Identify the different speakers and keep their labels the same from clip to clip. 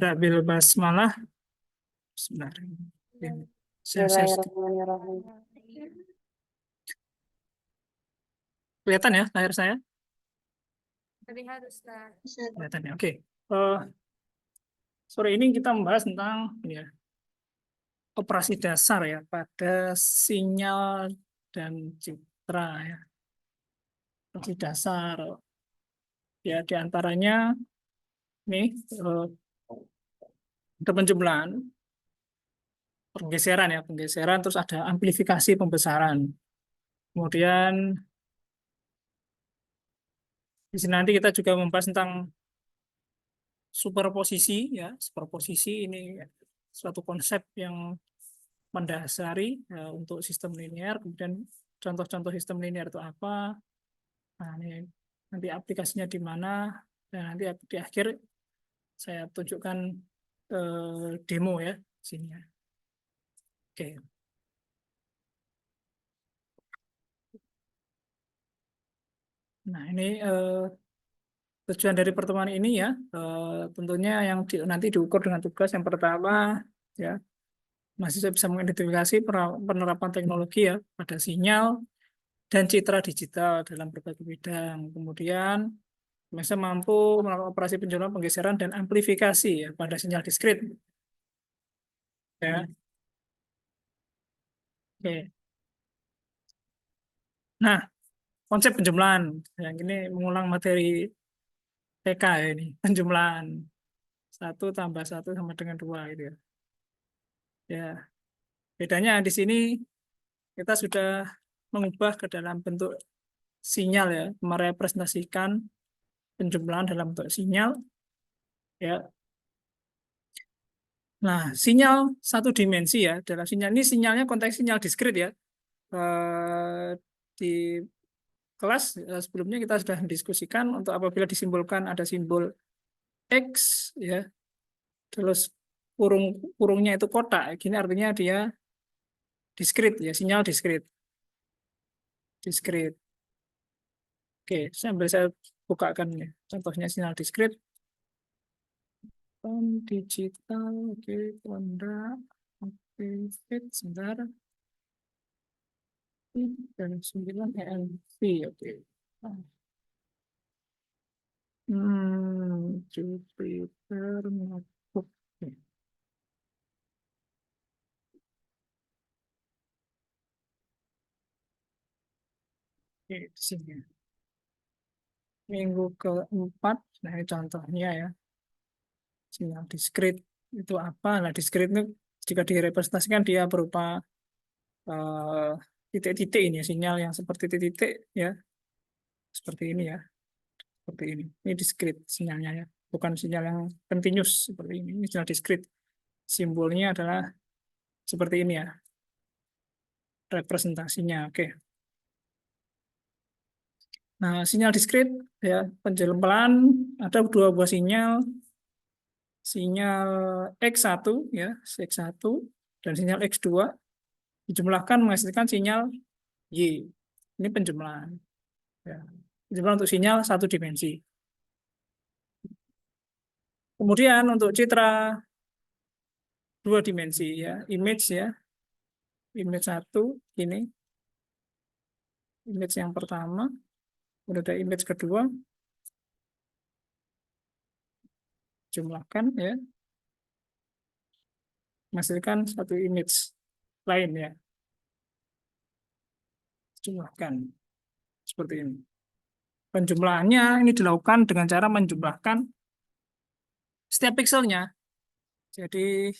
Speaker 1: Bil basmalah. Sebentar. Saya
Speaker 2: Bismillahirrahmanirrahim.
Speaker 1: kelihatan ya layar saya?
Speaker 3: Terlihat Ustaz.
Speaker 1: Kelihatan ya. Oke. Sore ini kita membahas tentang ini ya, operasi dasar ya pada sinyal dan citra ya. Operasi dasar ya diantaranya nih ada penjumlahan, penggeseran terus ada amplifikasi pembesaran. Kemudian di sini nanti kita juga membahas tentang superposisi ya. Superposisi ini suatu konsep yang mendasari ya, untuk sistem linear. Kemudian contoh-contoh sistem linear itu apa? Nah, ini nanti aplikasinya di mana? Dan nanti di akhir saya tunjukkan demo ya sini ya. Oke. Nah, ini tujuan dari pertemuan ini ya, tentunya yang nanti diukur dengan tugas yang pertama ya, mahasiswa bisa mengidentifikasi penerapan teknologi ya pada sinyal dan citra digital dalam berbagai bidang. Kemudian bisa mampu melakukan operasi penjumlahan, penggeseran dan amplifikasi ya pada sinyal diskrit. Ya. Oke. Nah, konsep penjumlahan yang ini mengulang materi TK ya ini, penjumlahan 1 tambah 1 sama dengan 2 gitu ya. Ya, bedanya di sini kita sudah mengubah ke dalam bentuk sinyal ya, merepresentasikan penjumlahan dalam bentuk sinyal ya. Nah, sinyal satu dimensi ya, dalam sinyal ini sinyalnya konteks sinyal diskrit ya. Di kelas sebelumnya kita sudah mendiskusikan untuk apabila disimbolkan ada simbol X ya, terus kurungnya itu kotak, gini artinya dia diskrit ya, sinyal diskrit. Diskrit. Oke, sambil saya bukakan ya, contohnya sinyal diskrit. Digital, oke, kondak, oke, fit, sebentar. Dan 9 ENV, oke. Jupiter notebook. Oke, di sini. Minggu keempat, nah ini contohnya ya. Sinyal diskrit itu apa? Nah, diskrit itu jika direpresentasikan dia berupa titik-titik ini, sinyal yang seperti titik-titik ya. Seperti ini ya. Seperti ini. Ini diskrit sinyalnya ya. Bukan sinyal yang continuous seperti ini. Ini sinyal diskrit. Simbolnya adalah seperti ini ya. Representasinya. Oke. Nah, sinyal diskrit ya, penjumlahan ada 2 buah sinyal. Sinyal X1 ya, X1 dan sinyal X2 dijumlahkan menghasilkan sinyal Y. Ini penjumlahan. Ya. Penjumlahan untuk sinyal 1 dimensi. Kemudian untuk citra 2 dimensi ya, image ya. Image 1 ini. Image yang pertama, kemudian ada image kedua. Jumlahkan ya. Menghasilkan 1 image lain ya. Jumlahkan seperti ini. Penjumlahannya ini dilakukan dengan cara menjumlahkan setiap pikselnya. Jadi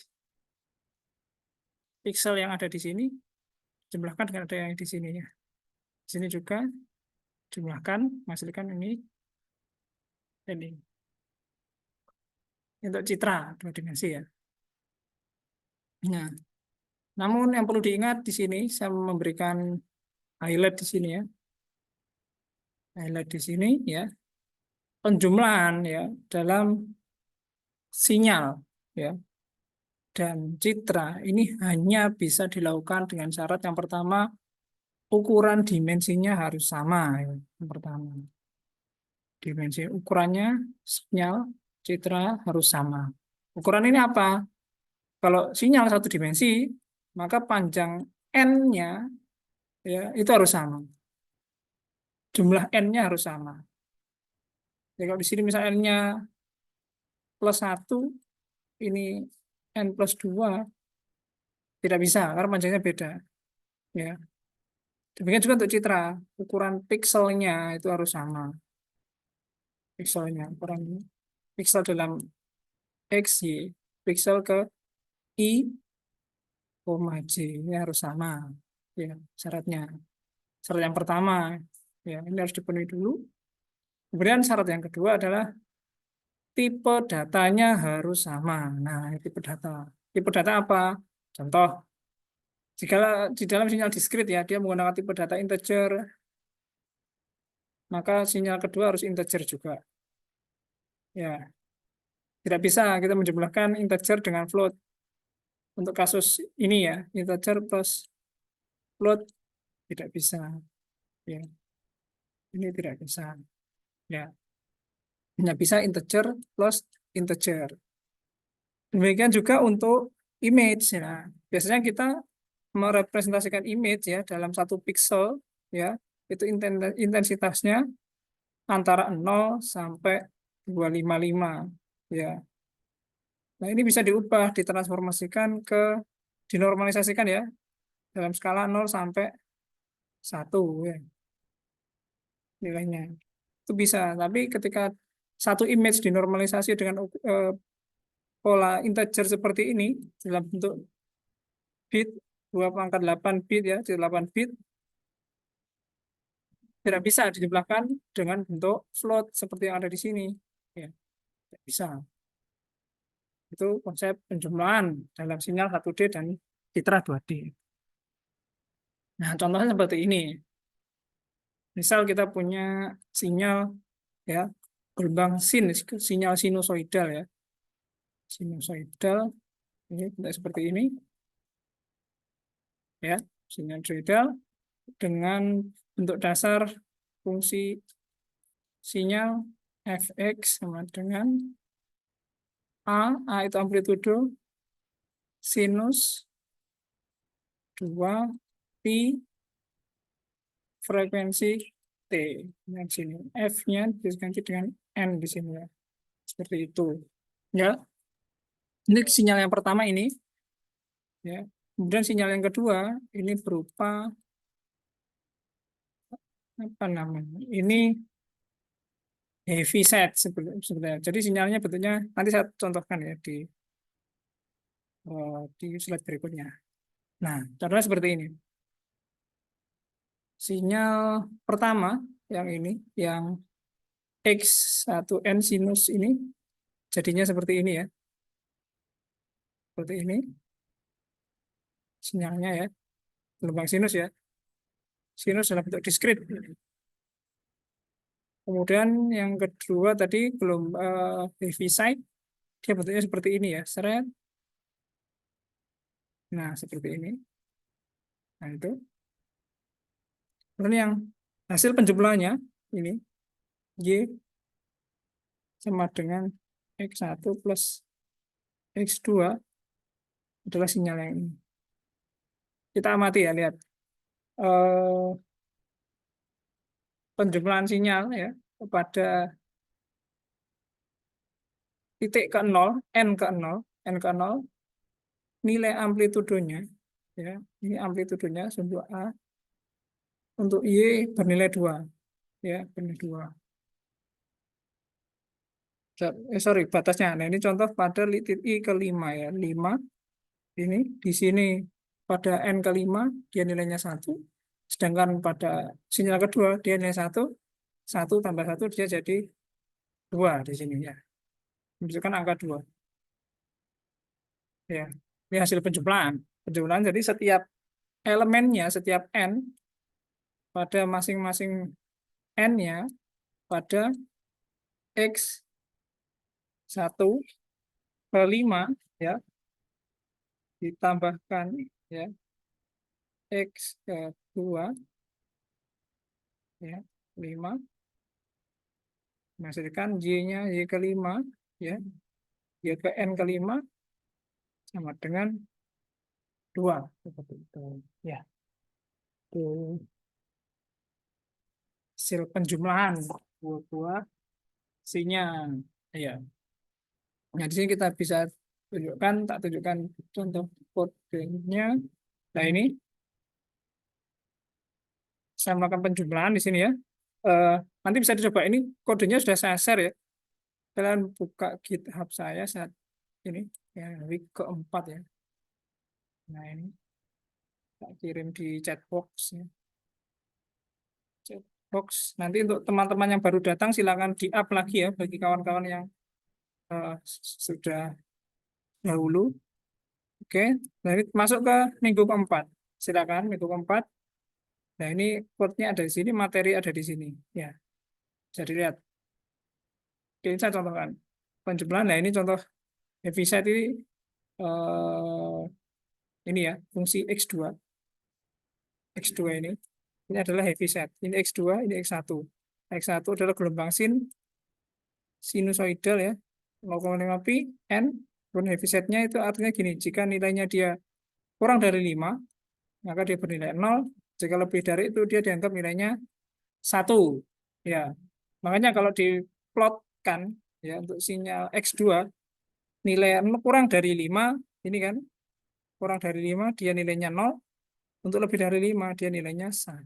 Speaker 1: piksel yang ada di sini jumlahkan dengan ada yang di sini ya. Di sini juga jumlahkan menghasilkan ini untuk citra 2 dimensi ya. Nah, namun yang perlu diingat di sini saya memberikan highlight di sini ya. Highlight di sini ya. Penjumlahan ya dalam sinyal ya dan citra ini hanya bisa dilakukan dengan syarat yang pertama, ukuran dimensinya harus sama ya. Yang pertama, dimensi ukurannya sinyal citra harus sama. Ukuran ini apa? Kalau sinyal satu dimensi, maka panjang n-nya ya itu harus sama. Jumlah n-nya harus sama. Jadi kalau di sini misalnya n-nya plus 1, ini n plus 2, tidak bisa karena panjangnya beda. Ya. Demikian juga untuk citra, ukuran pikselnya itu harus sama. Pikselnya, ukuran piksel dalam X, Y, piksel ke I, J, ini harus sama. Ya, syaratnya. Syarat yang pertama, ya ini harus dipenuhi dulu. Kemudian syarat yang kedua adalah tipe datanya harus sama. Nah, tipe data. Tipe data apa? Contoh, jika di dalam sinyal diskrit ya, dia menggunakan tipe data integer, maka sinyal kedua harus integer juga. Ya, tidak bisa kita menjumlahkan integer dengan float. Untuk kasus ini ya, integer plus float tidak bisa. Ya, ini tidak bisa. Ya, hanya bisa integer plus integer. Demikian juga untuk image ya. Biasanya kita merepresentasikan image ya dalam satu pixel ya, itu intensitasnya antara 0 sampai 255 ya. Nah, ini bisa diubah, ditransformasikan dinormalisasikan ya dalam skala 0 sampai 1 ya nilainya. Itu bisa, tapi ketika satu image dinormalisasi dengan pola integer seperti ini dalam bentuk bit 2 pangkat 8 bit ya, 8 bit tidak bisa dijumlahkan dengan bentuk float seperti yang ada di sini. Ya, tidak bisa. Itu konsep penjumlahan dalam sinyal 1D dan citra 2D. Nah, contohnya seperti ini. Misal kita punya sinyal ya, gelombang sinyal sinusoidal ya. Sinusoidal ini bentuk seperti ini ya, sinusoidal dengan bentuk dasar fungsi sinyal fx sama dengan A itu amplitudo sinus 2 pi frekuensi T. Yang sini F-nya diganti dengan N di sini ya. Seperti itu. Ya. Ini sinyal yang pertama ini ya. Kemudian sinyal yang kedua ini berupa apa namanya? Ini heavy set sebenarnya. Jadi sinyalnya bentuknya nanti saya contohkan ya di slide berikutnya. Nah, contohnya seperti ini. Sinyal pertama yang ini, yang X1N sinus ini, jadinya seperti ini ya. Seperti ini. Sinyalnya ya. Gelombang sinus ya. Sinus dalam bentuk diskrit. Kemudian yang kedua tadi heaviside, dia bentuknya seperti ini ya. Seret. Nah, seperti ini. Nah, itu. Kemudian yang hasil penjumlahannya ini Y sama dengan X1 plus X2 adalah sinyal yang ini. Kita amati ya, lihat. Penjumlahan sinyal ya pada titik ke 0, N ke 0, N ke 0, nilai amplitudonya, ya, ini amplitudonya sebuah A, untuk Y bernilai 2, ya, bernilai 2. Sorry, batasnya. Nah, ini contoh pada titik I ke 5 ya, 5, ini di sini pada N ke 5, dia nilainya 1, sedangkan pada sinyal kedua, dia nilai 1, 1 tambah 1, dia jadi 2 di sini ya. Menunjukkan angka 2. Ya, ini hasil penjumlahan. Penjumlahan jadi setiap elemennya, setiap N pada masing-masing N-nya pada X1 ke 5 ya, ditambahkan ya X ke 2 ya 5 menghasilkan Y-nya Y ke 5 ya, dia ke N ke 5 sama dengan 2. Seperti itu. Ya, itu hasil penjumlahan buah-buah sinya. Ya. Nah, di sini kita bisa tunjukkan, tak tunjukkan contoh kodenya. Nah, ini saya melakukan penjumlahan di sini ya. Nanti bisa dicoba, ini kodenya sudah saya share ya. Kalian buka GitHub saya saat ini, ya, week keempat ya. Nah, ini tak kirim di chat box ya. Chat box. Nanti untuk teman-teman yang baru datang silakan di-up lagi ya bagi kawan-kawan yang sudah dahulu. Oke, nah ini masuk ke minggu keempat. Silakan minggu keempat. Nah, ini code-nya ada di sini, materi ada di sini. Ya, bisa dilihat. Oke, ini saya contohkan. Penjumlahan, nah ini contoh Heaviside ini ya, fungsi X2. X2 ini. Ini adalah Heaviside. Ini X2, ini X1. X1 adalah gelombang sinusoidal ya, 0,5 pi N. Dan Heaviside-nya itu artinya gini, jika nilainya dia kurang dari 5, maka dia bernilai 0. Jika lebih dari itu, dia dianggap nilainya 1. Ya, makanya kalau diplotkan ya untuk sinyal X2, nilai kurang dari 5, ini kan, kurang dari 5, dia nilainya 0. Untuk lebih dari 5, dia nilainya 1.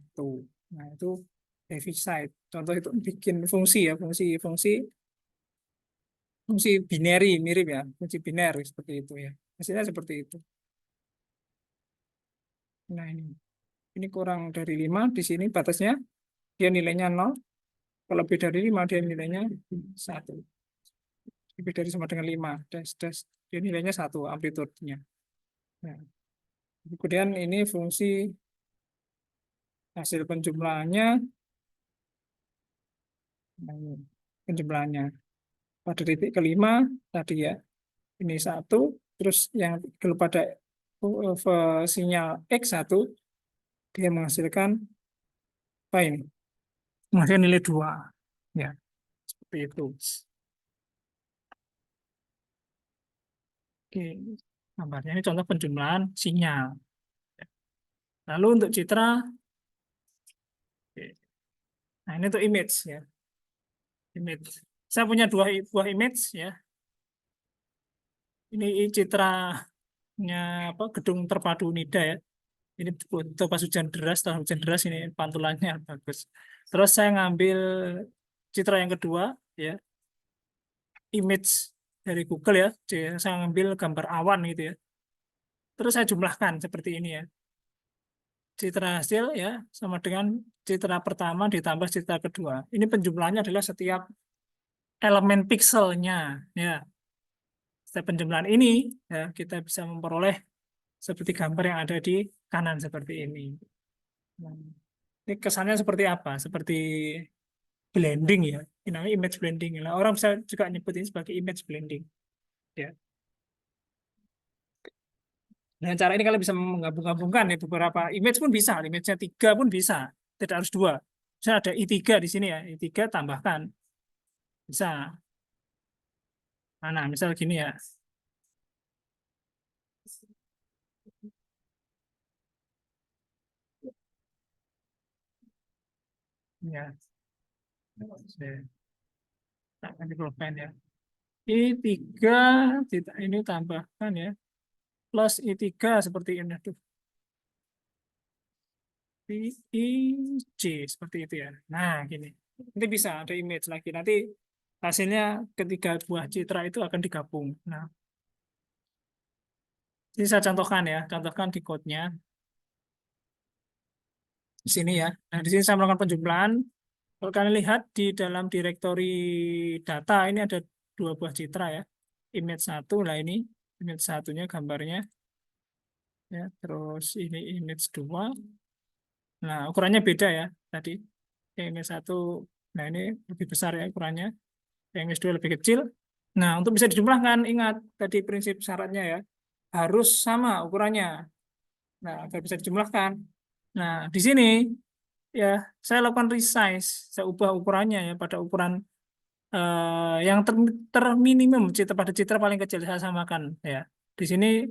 Speaker 1: Nah, itu Heaviside. Contoh itu bikin fungsi ya, fungsi binary mirip ya, fungsi biner seperti itu ya. Hasilnya seperti itu. Nah, ini kurang dari 5 di sini batasnya, dia nilainya 0. Kalau lebih dari 5, dia nilainya 1. Lebih dari sama dengan 5, dia nilainya 1 amplitudenya. Nah, kemudian ini fungsi hasil penjumlahannya. Nah, ini penjumlahannya pada titik kelima tadi ya, ini 1, terus yang kalau pada sinyal X1 dia menghasilkan apa ini? Menghasilkan nilai 2. Ya, seperti itu. Oke, gambarnya ini contoh penjumlahan sinyal. Lalu untuk citra, oke. Nah ini untuk image ya, image. Saya punya dua buah image ya. Ini citranya apa? Gedung terpadu Nida ya. Ini foto pas hujan deras, setelah hujan deras ini pantulannya bagus. Terus saya ngambil citra yang kedua ya, image dari Google ya. Saya ngambil gambar awan gitu ya. Terus saya jumlahkan seperti ini ya. Citra hasil ya sama dengan citra pertama ditambah citra kedua. Ini penjumlahannya adalah setiap elemen pikselnya ya. Setiap penjumlahan ini ya kita bisa memperoleh seperti gambar yang ada di kanan seperti ini. Nah, ini kesannya seperti apa? Seperti blending ya. Ini namanya image blending. Nah, orang bisa juga nyebut ini sebagai image blending. Ya. Dengan cara ini kalian bisa menggabung-gabungkan ya beberapa image pun bisa. Image-nya 3 pun bisa. Tidak harus 2. Misalnya ada I3 di sini ya. I3 tambahkan. Bisa. Nah, misal gini ya. Ya. Nanti pulpen ya. I3 ini tambahkan ya. Plus I3 seperti ini. Aduh. PIJ seperti itu ya. Nah, gini. Nanti bisa ada image lagi. Nanti hasilnya ketiga buah citra itu akan digabung. Nah, ini saya contohkan ya, contohkan di code-nya di sini ya. Nah, di sini saya melakukan penjumlahan. Kalau kalian lihat di dalam direktori data ini ada 2 buah citra ya. Image 1 lah ini, image satunya gambarnya ya. Terus ini image 2. Nah, ukurannya beda ya tadi. Yang image 1, nah ini lebih besar ya ukurannya. Yang S2 lebih kecil. Nah, untuk bisa dijumlahkan, ingat tadi prinsip syaratnya ya, harus sama ukurannya. Nah, agar bisa dijumlahkan. Nah, di sini ya saya lakukan resize, saya ubah ukurannya ya pada ukuran yang terminimum pada citra paling kecil saya samakan ya. Di sini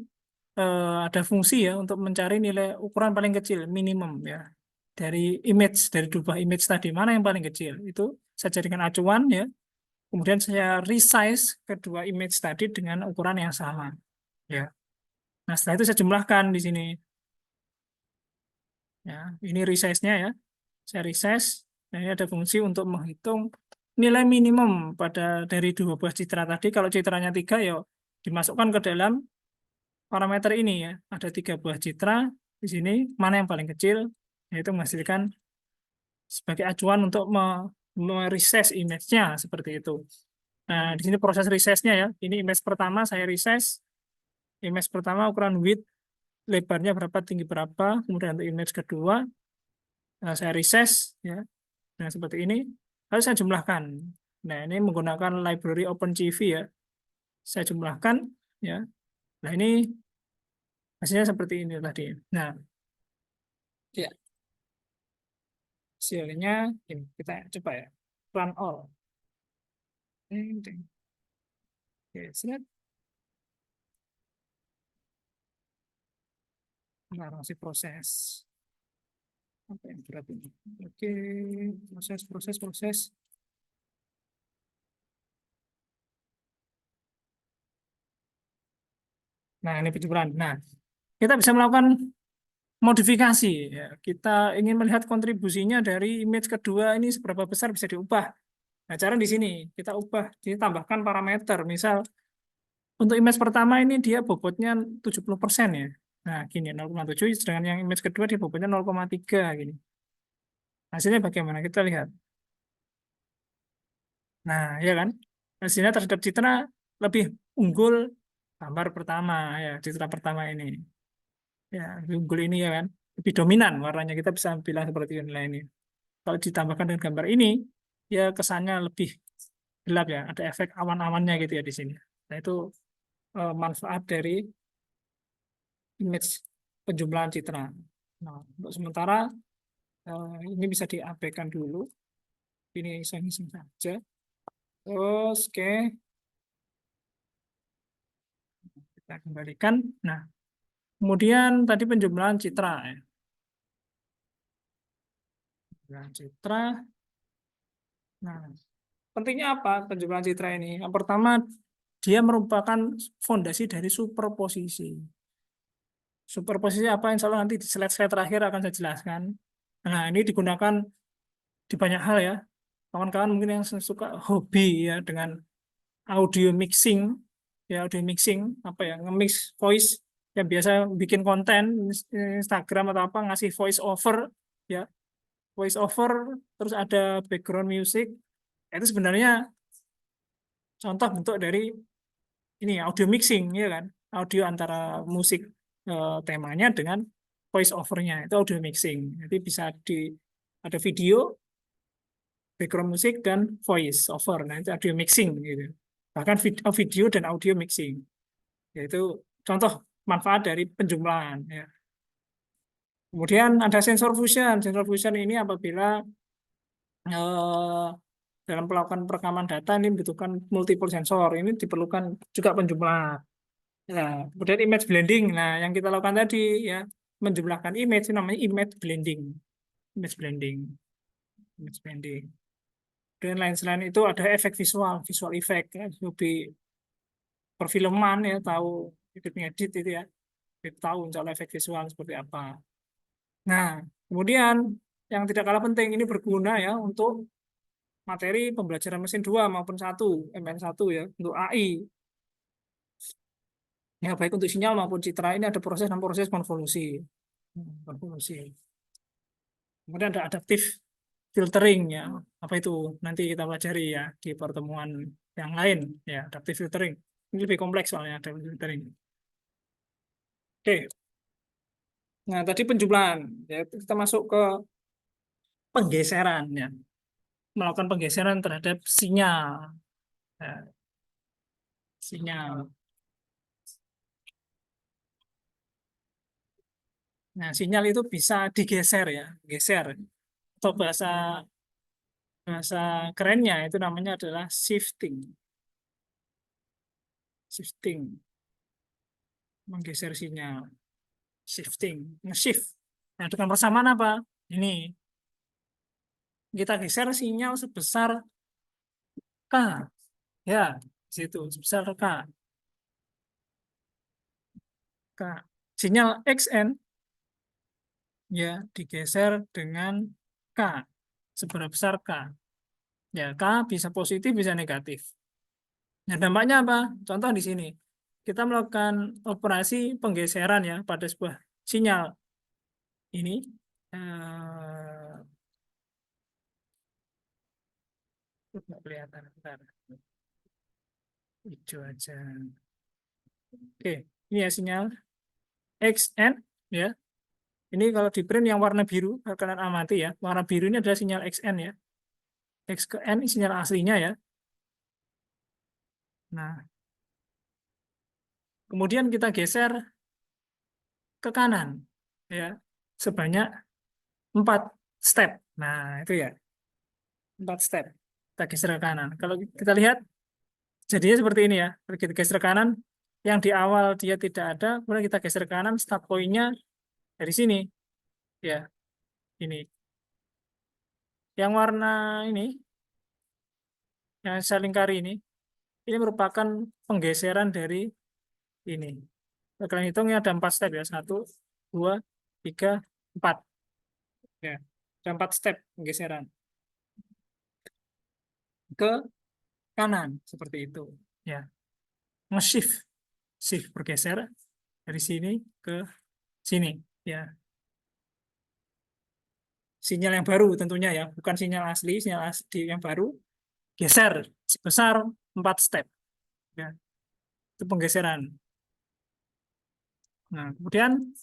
Speaker 1: ada fungsi ya untuk mencari nilai ukuran paling kecil minimum ya dari dari dua image tadi mana yang paling kecil itu saya jadikan acuan ya. Kemudian saya resize kedua image tadi dengan ukuran yang sama ya. Nah setelah itu saya jumlahkan di sini ya. Ini resize-nya ya. Saya resize. Nah, ini ada fungsi untuk menghitung nilai minimum pada dari dua buah citra tadi. Kalau citranya 3 ya dimasukkan ke dalam parameter ini ya. Ada 3 buah citra di sini. Mana yang paling kecil? Yaitu menghasilkan sebagai acuan untuk meresize image-nya seperti itu. Nah, di sini proses resize-nya ya. Ini image pertama saya resize. Image pertama ukuran width lebarnya berapa, tinggi berapa. Kemudian untuk image kedua saya resize ya. Nah, seperti ini. Lalu saya jumlahkan. Nah, ini menggunakan library OpenCV ya. Saya jumlahkan ya. Nah, ini hasilnya seperti ini tadi. Nah, ya, hasilnya ini kita coba ya. Run all. Oke, siap. Nah, masih proses. Apa yang berat ini? Oke, proses. Nah, ini penjumlahan. Nah, kita bisa melakukan modifikasi. Ya. Kita ingin melihat kontribusinya dari image kedua ini seberapa besar bisa diubah. Nah, cara di sini kita ubah, ditambahkan parameter. Misal untuk image pertama ini dia bobotnya 70% ya. Nah, gini 0,7 sedangkan yang image kedua dia bobotnya 0,3 gini. Hasilnya bagaimana? Kita lihat. Nah, ya kan? Hasilnya terhadap citra lebih unggul gambar pertama ya, citra pertama ini. Ya, lebih unggul ini ya kan. Lebih dominan warnanya kita bisa bilang seperti ini. Kalau ditambahkan dengan gambar ini, ya kesannya lebih gelap ya. Ada efek awan-awannya gitu ya di sini. Nah, itu manfaat dari image penjumlahan citra. Nah, untuk sementara ini bisa diabaikan dulu. Ini iseng-iseng saja. Terus, oke, kita kembalikan. Nah, kemudian tadi penjumlahan citra. Ya. Penjumlahan citra. Nah, pentingnya apa penjumlahan citra ini? Yang pertama, dia merupakan fondasi dari superposisi. Superposisi apa? Insya Allah nanti di slide-slide terakhir akan saya jelaskan. Nah, ini digunakan di banyak hal ya. Kawan-kawan mungkin yang suka hobi ya dengan audio mixing, ya audio mixing, apa ya, nge-mix voice, yang biasa bikin konten, Instagram atau apa, ngasih voice over, ya, voice over, terus ada background music, itu sebenarnya contoh bentuk dari ini audio mixing, ya kan, audio antara musik temanya dengan voice overnya, itu audio mixing. Jadi bisa ada video, background musik dan voice over. Nah, itu audio mixing gitu. Bahkan video dan audio mixing. Yaitu contoh manfaat dari penjumlahan ya. Kemudian ada sensor fusion. Sensor fusion ini apabila eh, dalam melakukan perekaman data ini membutuhkan multiple sensor. Ini diperlukan juga penjumlahan. Nah, kemudian image blending. Nah, yang kita lakukan tadi ya menjumlahkan image itu namanya image blending. Image blending. Image blending. Dan lain selain itu ada efek visual, visual effect ya, lebih perfilman ya, tahu edit ngedit itu ya, kita tahu misalnya efek visual seperti apa. Nah, kemudian yang tidak kalah penting ini berguna ya untuk materi pembelajaran mesin 2 maupun 1, MN1 ya, untuk AI. Ya, baik untuk sinyal maupun citra ini ada proses konvolusi. Konvolusi. Kemudian ada adaptive filtering ya. Apa itu? Nanti kita pelajari ya di pertemuan yang lain ya, adaptive filtering. Ini lebih kompleks soalnya adaptive filtering. Oke. Nah, tadi penjumlahan ya kita masuk ke penggeseran ya. Melakukan penggeseran terhadap sinyal. Ya, sinyal. Nah, sinyal itu bisa digeser ya, geser. Atau bahasa bahasa kerennya itu namanya adalah shifting. Shifting, menggeser sinyal. Shifting, nge-shift. Nah, dengan persamaan apa? Ini, kita geser sinyal sebesar K. Ya, situ, sebesar K. K. Sinyal XN, ya, digeser dengan K. Seberapa besar K. Ya, K bisa positif, bisa negatif. Nah, dampaknya apa? Contoh di sini. Kita melakukan operasi penggeseran ya pada sebuah sinyal. Ini nggak kelihatan. Bentar. Hijau aja. Oke, ini ya sinyal XN ya. Ini kalau di print yang warna biru, kalian amati ya. Warna biru ini adalah sinyal XN ya. X ke N ini sinyal aslinya ya. Nah, kemudian kita geser ke kanan ya. Sebanyak 4 step. Nah, itu ya. 4 step. Kita geser ke kanan. Kalau kita lihat jadinya seperti ini ya. Kita geser ke kanan, yang di awal dia tidak ada, kemudian kita geser ke kanan, start point-nya dari sini. Ya, ini. Yang warna ini, yang saya lingkari ini merupakan penggeseran dari ini. Kalian hitung ya ada 4 step ya. 1, 2, 3, 4. Ya, ada 4 step penggeseran ke kanan seperti itu. Ya, nge-shift, shift bergeser dari sini ke sini. Ya, sinyal yang baru tentunya ya, bukan sinyal asli yang baru geser sebesar 4 step. Ya, itu penggeseran. Nah, kemudian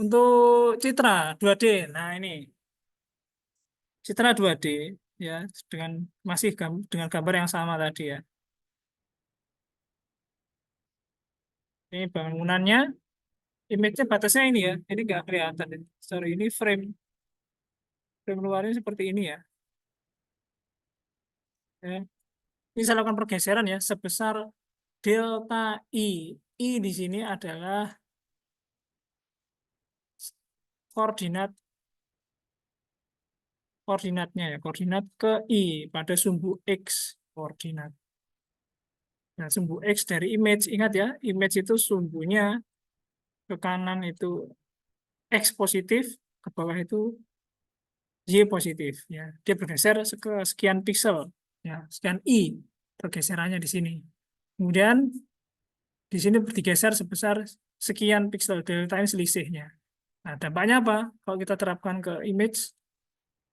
Speaker 1: untuk citra 2D. Nah, ini citra 2D ya dengan masih dengan gambar yang sama tadi ya. Ini bangunannya, image-nya batasnya ini ya. Ini nggak kelihatan. Sorry, ini frame frame luarnya seperti ini ya. Ya. Ini saya lakukan pergeseran ya sebesar delta I. I di sini adalah koordinat koordinatnya ya, koordinat ke I pada sumbu X koordinat. Nah, sumbu X dari image, ingat ya, image itu sumbunya ke kanan itu X positif, ke bawah itu Y positif ya. Dia bergeser ke sekian pixel ya, sekian I pergeserannya di sini. Kemudian di sini digeser sebesar sekian pixel, delta ini selisihnya. Nah, dampaknya apa? Kalau kita terapkan ke image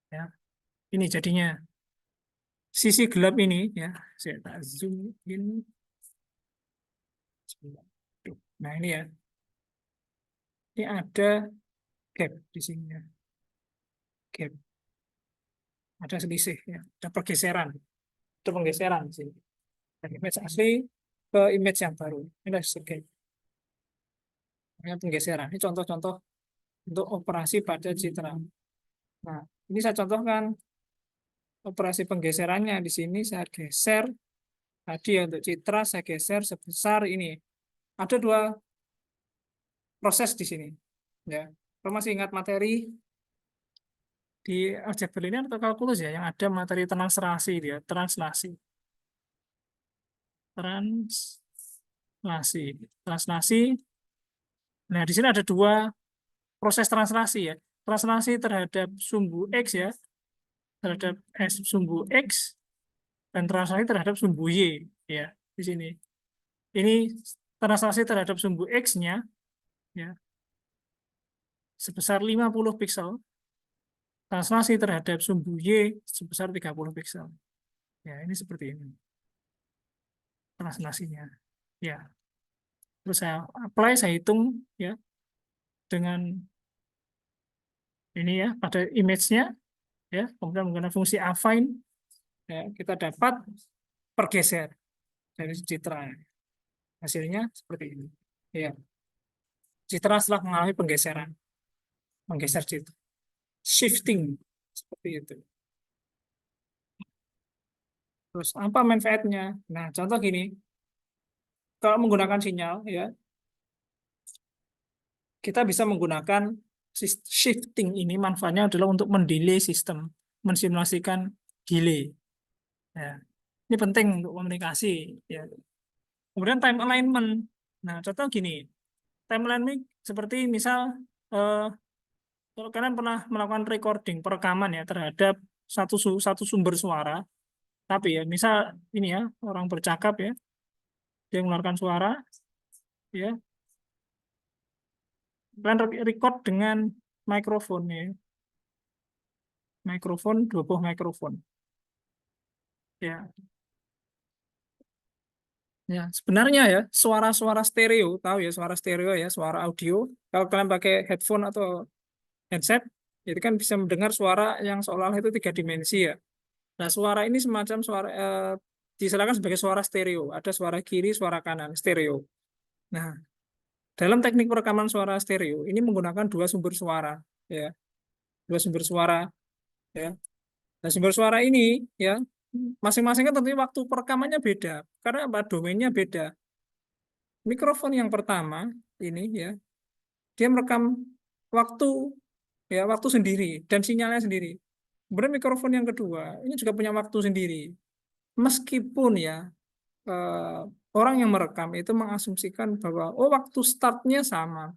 Speaker 1: ya, ini jadinya sisi gelap ini ya, saya tak zoom in. Nah, ini ya. Ini ada gap di sini ya. Gap. Ada selisih ya. Ada pergeseran. Ada penggeseran di sini. Dari image asli ke image yang baru. Ini adalah gap. Ini penggeseran. Ini contoh-contoh untuk operasi pada citra. Nah, ini saya contohkan operasi penggeserannya. Di sini saya geser. Tadi ya, untuk citra saya geser sebesar ini. Ada 2 proses di sini. Ya, kalau masih ingat materi di aljabar linear atau kalkulus ya, yang ada materi translasi dia, translasi. Nah, di sini ada 2 proses translasi ya. Translasi terhadap sumbu X ya, terhadap sumbu X, dan translasi terhadap sumbu Y ya, di sini. Ini translasi terhadap sumbu X-nya ya, sebesar 50 pixel. Translasi terhadap sumbu Y sebesar 30 pixel. Ya, ini seperti ini translasinya. Ya, terus saya apply, saya hitung ya dengan ini ya pada image-nya ya, kemudian menggunakan fungsi affine ya, kita dapat pergeser dari citra. Hasilnya seperti ini. Ya, citra setelah mengalami penggeseran, menggeser citra, shifting seperti itu. Terus apa manfaatnya? Nah, contoh gini, kalau menggunakan sinyal ya, kita bisa menggunakan shifting ini manfaatnya adalah untuk mendelay sistem, mensimulasikan delay. Ya. Ini penting untuk komunikasi. Ya. Kemudian time alignment. Nah, contoh gini, time alignment seperti misal eh, kalau kalian pernah melakukan recording, perekaman ya terhadap satu sumber suara, tapi ya misal ini ya orang bercakap ya, dia mengeluarkan suara, ya kalian record dengan mikrofon ya, mikrofon dua buah mikrofon. Ya, ya sebenarnya ya suara-suara stereo, tahu ya suara stereo ya, suara audio. Kalau kalian pakai headphone atau headset, itu kan bisa mendengar suara yang seolah-olah itu tiga dimensi ya. Nah, suara ini semacam suara disilakan sebagai suara stereo. Ada suara kiri, suara kanan, stereo. Nah, dalam teknik perekaman suara stereo ini menggunakan dua sumber suara, ya, dua sumber suara, ya. Nah, sumber suara ini, ya, masing-masing kan tentunya waktu perekamannya beda, karena apa? Domainnya beda. Mikrofon yang pertama ini, ya, dia merekam waktu, ya, waktu sendiri dan sinyalnya sendiri. Kemudian mikrofon yang kedua ini juga punya waktu sendiri. Meskipun ya orang yang merekam itu mengasumsikan bahwa oh waktu startnya sama,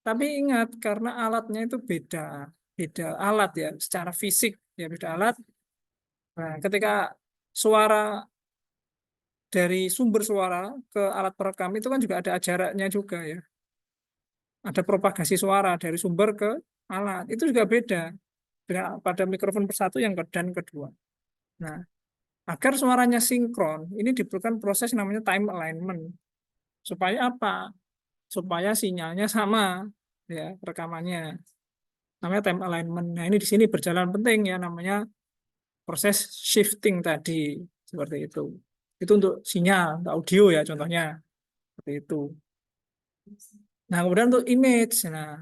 Speaker 1: tapi ingat karena alatnya itu beda, beda alat ya, secara fisik ya beda alat. Nah, ketika suara dari sumber suara ke alat perekam itu kan juga ada jaraknya juga ya, ada propagasi suara dari sumber ke alat itu juga beda dengan pada mikrofon persatu yang dan kedua. Nah, agar suaranya sinkron, ini diperlukan proses namanya time alignment. Supaya apa? Supaya sinyalnya sama ya rekamannya. Namanya time alignment. Nah, ini di sini berjalan penting ya namanya proses shifting tadi seperti itu. Itu untuk sinyal, untuk audio ya contohnya seperti itu. Nah, kemudian untuk image. Nah,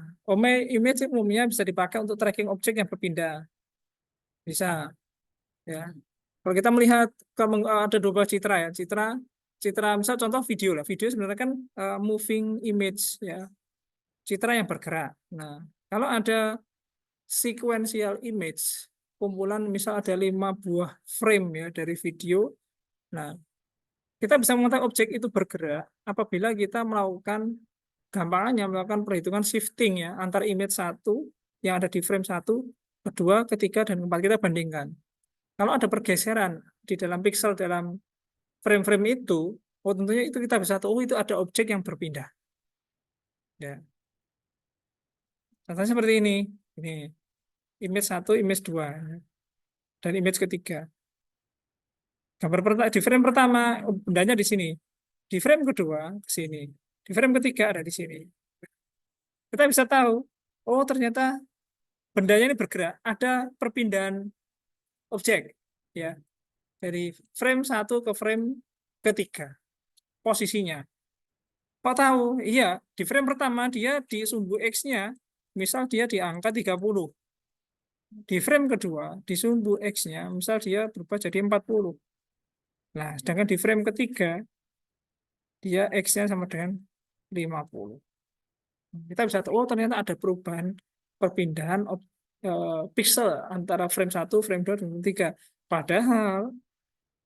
Speaker 1: image umumnya bisa dipakai untuk tracking objek yang berpindah. Bisa ya. Kalau kita melihat ada dua buah citra ya, citra misal contoh video lah. Video sebenarnya kan moving image ya, citra yang bergerak. Nah, kalau ada sequential image, kumpulan misal ada 5 buah frame ya dari video. Nah, kita bisa mengetahui objek itu bergerak apabila kita melakukan gampangannya melakukan perhitungan shifting ya antar image satu yang ada di frame satu, kedua, ketiga, dan keempat kita bandingkan. Kalau ada pergeseran di dalam pixel dalam frame-frame itu, oh tentunya itu kita bisa tahu itu ada objek yang berpindah. Ya, contohnya seperti ini. Ini image satu, image dua, dan image ketiga. Gambar pertama di frame pertama bendanya di sini, di frame kedua ke sini, di frame ketiga ada di sini. Kita bisa tahu, oh ternyata bendanya ini bergerak, ada perpindahan objek ya dari frame satu ke frame ketiga posisinya. Kok tahu? Iya, di frame pertama dia di sumbu X-nya, misal dia di angka 30. Di frame kedua, di sumbu X-nya, misal dia berubah jadi 40. Nah, sedangkan di frame ketiga, dia X-nya sama dengan 50. Kita bisa tahu, oh ternyata ada perubahan perpindahan pixel antara frame satu, frame 2, dan frame 3. Padahal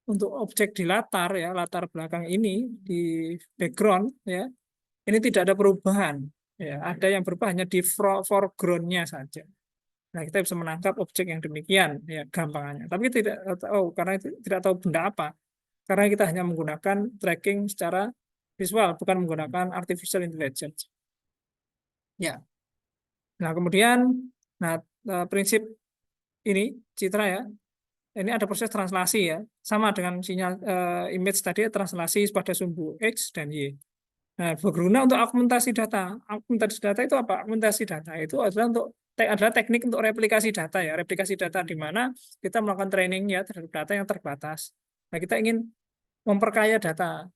Speaker 1: untuk objek di latar ya, latar belakang ini di background ya, ini tidak ada perubahan. Ya, ada yang berubah hanya di foreground-nya saja. Nah, kita bisa menangkap objek yang demikian ya gampangannya. Tapi tidak tahu karena itu tidak tahu benda apa. Karena kita hanya menggunakan tracking secara visual, bukan menggunakan artificial intelligence. Ya. Nah, kemudian nah prinsip ini citra ya. Ini ada proses translasi ya. Sama dengan sinyal image tadi translasi pada sumbu X dan Y. Nah, berguna untuk augmentasi data. Augmentasi data itu apa? Augmentasi data itu adalah teknik untuk replikasi data ya. Replikasi data di mana kita melakukan training ya terhadap data yang terbatas. Nah, kita ingin memperkaya data.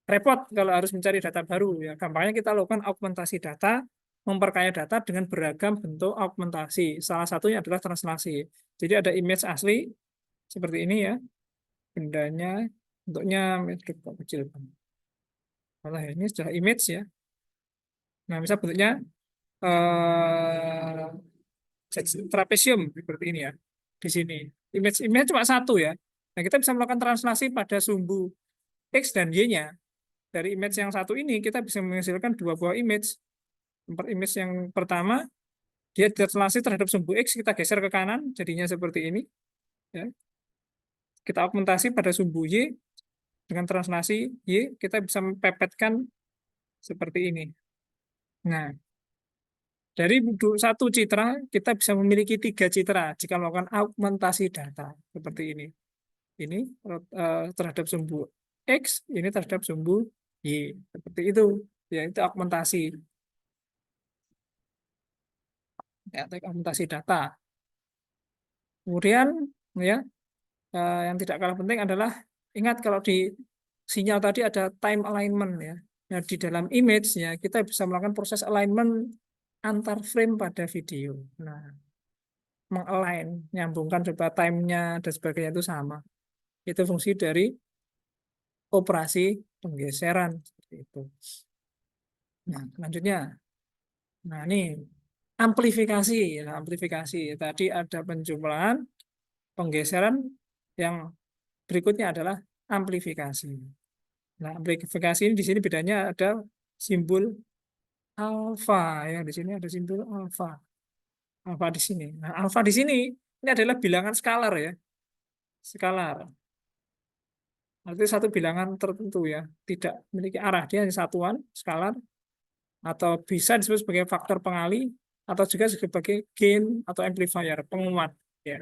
Speaker 1: Repot kalau harus mencari data baru ya. Gampangnya kita lakukan augmentasi data, memperkaya data dengan beragam bentuk augmentasi. Salah satunya adalah translasi. Jadi ada image asli seperti ini ya. bendanya bentuknya metrik kok kecil banget. Malah ini sudah image ya. Nah, misal bentuknya eh trapesium seperti ini ya. Di sini image cuma satu ya. Nah, kita bisa melakukan translasi pada sumbu X dan Y-nya. Dari image yang satu ini kita bisa menghasilkan dua buah image. Image yang pertama dia translasi terhadap sumbu X, kita geser ke kanan jadinya seperti ini ya. Kita augmentasi pada sumbu Y dengan translasi Y, kita bisa mempepetkan seperti ini. Nah, dari satu citra kita bisa memiliki tiga citra jika melakukan augmentasi data seperti ini. Ini terhadap sumbu X, ini terhadap sumbu Y. Seperti itu. Ya, itu augmentasi. Ya, augmentasi data. Kemudian ya, yang tidak kalah penting adalah ingat kalau di sinyal tadi ada time alignment ya. Nah, di dalam image ya kita bisa melakukan proses alignment antar frame pada video. Nah, mengalign, nyambungkan coba time-nya dan sebagainya itu sama. Itu fungsi dari operasi penggeseran seperti itu. Nah, selanjutnya. Nah, ini amplifikasi. Nah, amplifikasi. Tadi ada penjumlahan, penggeseran, yang berikutnya adalah amplifikasi. Nah, amplifikasi ini di sini bedanya ada simbol alfa ya, di sini ada simbol alfa. Alfa di sini. Nah, alfa di sini ini adalah bilangan skalar ya. Skalar. Artinya satu bilangan tertentu ya, tidak memiliki arah, dia hanya satuan skalar atau bisa disebut sebagai faktor pengali atau juga sebagai gain atau amplifier, penguat ya.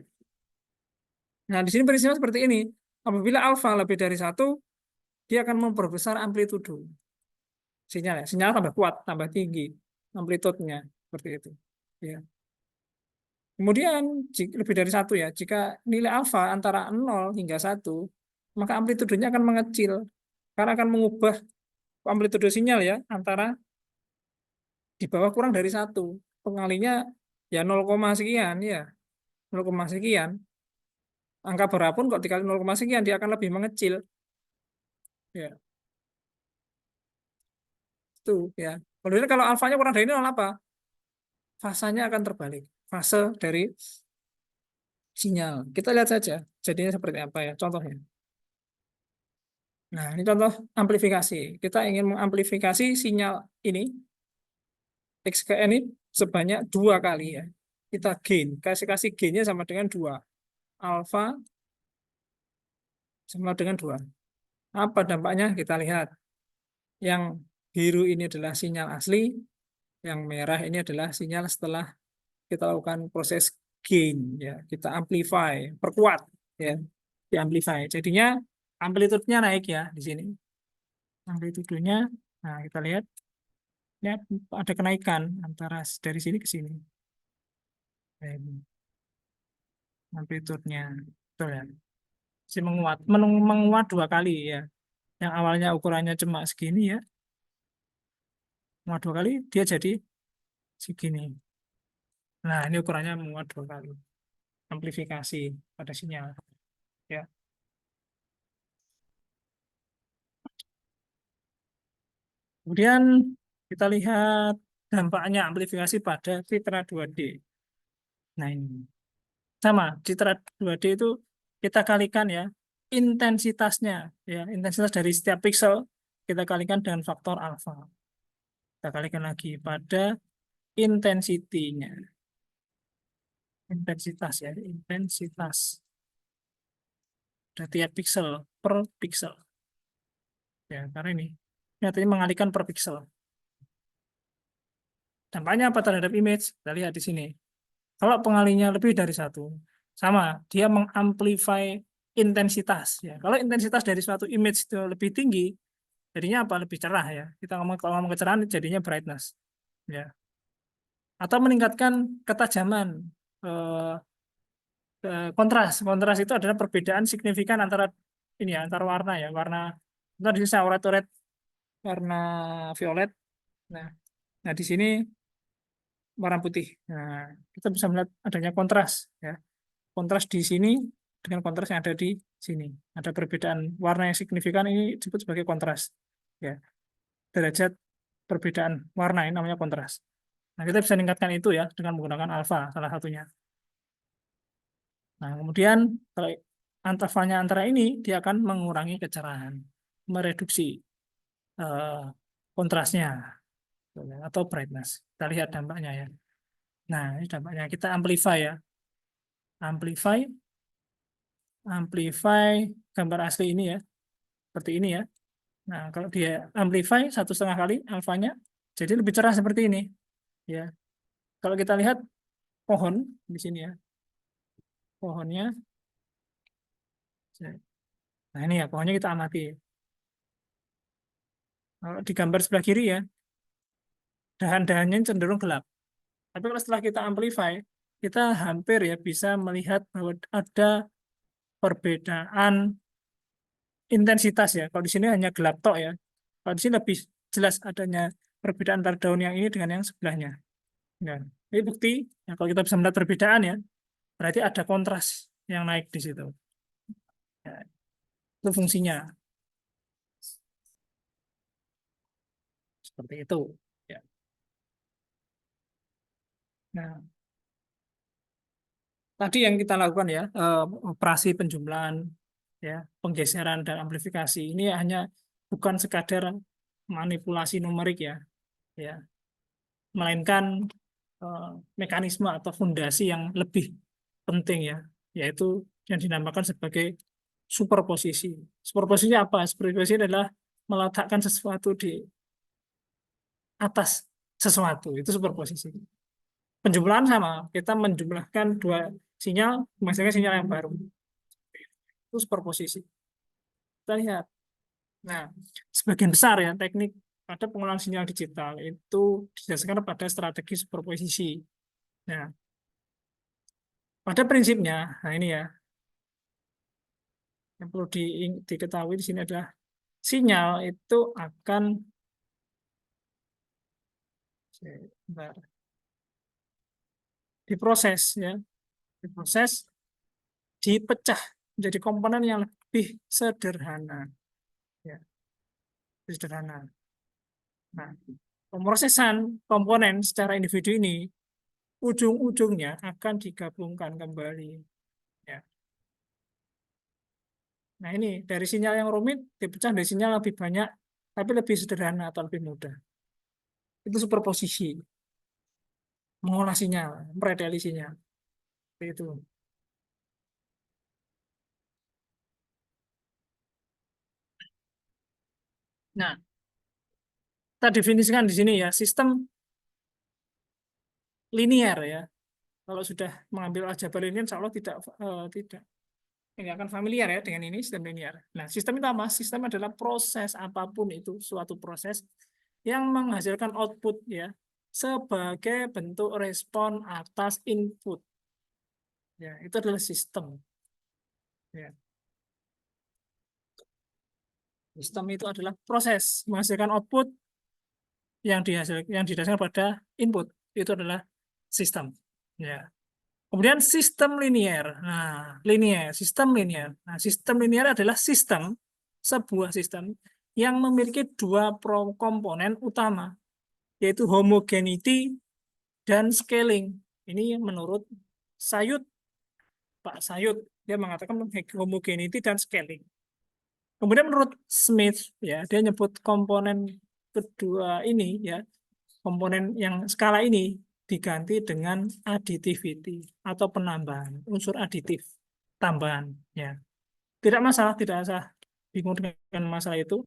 Speaker 1: Nah, di sini peristiwa seperti ini. Apabila alfa lebih dari satu, dia akan memperbesar amplitudo sinyal ya. Sinyal tambah kuat, tambah tinggi amplitudenya seperti itu. Ya. Kemudian lebih dari satu ya, jika nilai alfa antara 0 hingga 1, maka amplitudenya akan mengecil karena akan mengubah amplitudo sinyal ya antara di bawah kurang dari 1. Pengalinya ya 0, sekian ya, 0, sekian. Angka berapun kok dikali 0, sekian dia akan lebih mengecil. Ya, itu ya. Kemudian kalau alfanya kurang dari 0 apa? Fasanya akan terbalik. Fase dari sinyal. Kita lihat saja jadinya seperti apa ya contohnya. Nah, ini contoh amplifikasi. Kita ingin mengamplifikasi sinyal ini X ke N ini sebanyak 2 kali ya. Kita gain, kasih gainnya sama dengan 2. Alfa sama dengan 2. Apa dampaknya? Kita lihat. Yang biru ini adalah sinyal asli, yang merah ini adalah sinyal setelah kita lakukan proses gain ya, kita amplify, perkuat ya, diamplify. Jadinya amplitudenya naik ya di sini. Amplitudenya, nah kita lihat ya ada kenaikan antara dari sini ke sini. Amplitudenya betul ya. Si menguat, menguat 2 kali ya. Yang awalnya ukurannya cuma segini ya, menguat 2 kali dia jadi segini. Nah, ini ukurannya menguat 2 kali. Amplifikasi pada sinyal. Ya. Kemudian kita lihat dampaknya amplifikasi pada citra 2D. Nah, ini sama citra 2D itu kita kalikan ya intensitasnya ya, intensitas dari setiap pixel kita kalikan dengan faktor alfa. Kita kalikan lagi pada intensitinya. Intensitas ya, intensitas dari tiap pixel per pixel. Ya, karena ini nyatanya mengalihkan per pixel. Dampaknya apa terhadap image? Kita lihat di sini. Kalau pengalinya lebih dari 1, sama, dia mengamplify intensitas. Ya. Kalau intensitas dari suatu image itu lebih tinggi, jadinya apa? Lebih cerah ya. Kita ngomong kalau ngomong kecerahan jadinya brightness. Ya. Atau meningkatkan ketajaman. Eh, kontras. Kontras itu adalah perbedaan signifikan antara ini ya, antara warna ya. Warna itu di sini auret, warna violet. Nah, nah di sini warna putih. Nah, kita bisa melihat adanya kontras ya. Kontras di sini dengan kontras yang ada di sini. Ada perbedaan warna yang signifikan, ini disebut sebagai kontras. Ya, derajat perbedaan warna ini namanya kontras. Nah, kita bisa meningkatkan itu ya dengan menggunakan alfa salah satunya. Nah, kemudian kalau alfanya antara ini, dia akan mengurangi kecerahan, mereduksi eh, kontrasnya atau brightness. Kita lihat dampaknya ya. Nah, ini dampaknya. Kita amplify ya. Amplify, amplify gambar asli ini ya. Seperti ini ya. Nah, kalau dia amplify 1,5 kali alfanya, jadi lebih cerah seperti ini. Ya, kalau kita lihat pohon di sini ya, pohonnya. Nah, ini ya, pohonnya kita amati. Kalau di gambar sebelah kiri ya, dahan-dahannya cenderung gelap. Tapi kalau setelah kita amplify, kita hampir ya bisa melihat bahwa ada perbedaan intensitas ya. Kalau di sini hanya gelap tok ya. Kalau di sini lebih jelas adanya perbedaan antara daun yang ini dengan yang sebelahnya. Nah, ini bukti ya, kalau kita bisa melihat perbedaan ya, berarti ada kontras yang naik di situ. Ya, itu fungsinya seperti itu. Ya. Nah, tadi yang kita lakukan ya, operasi penjumlahan, ya, penggeseran dan amplifikasi ini hanya bukan sekadar manipulasi numerik ya, ya, melainkan eh, mekanisme atau fondasi yang lebih penting ya, yaitu yang dinamakan sebagai superposisi. Superposisi apa? Superposisi adalah meletakkan sesuatu di atas sesuatu, itu superposisi. Penjumlahan sama, kita menjumlahkan dua sinyal, menghasilkan sinyal yang baru. Itu superposisi. Kita lihat. Nah, sebagian besar ya teknik pada pengolahan sinyal digital itu didasarkan pada strategi superposisi. Nah, pada prinsipnya, nah ini ya, yang perlu diketahui di sini adalah sinyal itu akan sebentar, diproses ya, diproses, dipecah menjadi komponen yang lebih sederhana, ya, sederhana. Nah, pemrosesan komponen secara individu ini ujung-ujungnya akan digabungkan kembali. Ya. Nah ini dari sinyal yang rumit dipecah dari sinyal lebih banyak tapi lebih sederhana atau lebih mudah. Itu superposisi, mengolah sinyal, meredali sinyal. Seperti itu. Nah, kita definisikan di sini ya, sistem linier ya. Kalau sudah mengambil aljabar linier, insya Allah tidak nggak akan familiar ya dengan ini sistem linier. Nah, sistem itu apa? Sistem adalah proses apapun itu, suatu proses yang menghasilkan output ya sebagai bentuk respon atas input. Ya, itu adalah sistem. Ya. Sistem itu adalah proses menghasilkan output yang didasarkan pada input. Itu adalah sistem. Ya. Kemudian sistem linier. Nah, sistem linier. Nah, sistem linier adalah sebuah sistem yang memiliki dua komponen utama, yaitu homogeneity dan scaling. Ini menurut Sayut, Pak Sayut, dia mengatakan homogeneity dan scaling. Kemudian menurut Smith, ya, dia nyebut komponen kedua ini, ya, komponen yang skala ini diganti dengan additivity atau penambahan, unsur aditif, tambahan. Ya. Tidak masalah, tidak usah bingung dengan masalah itu.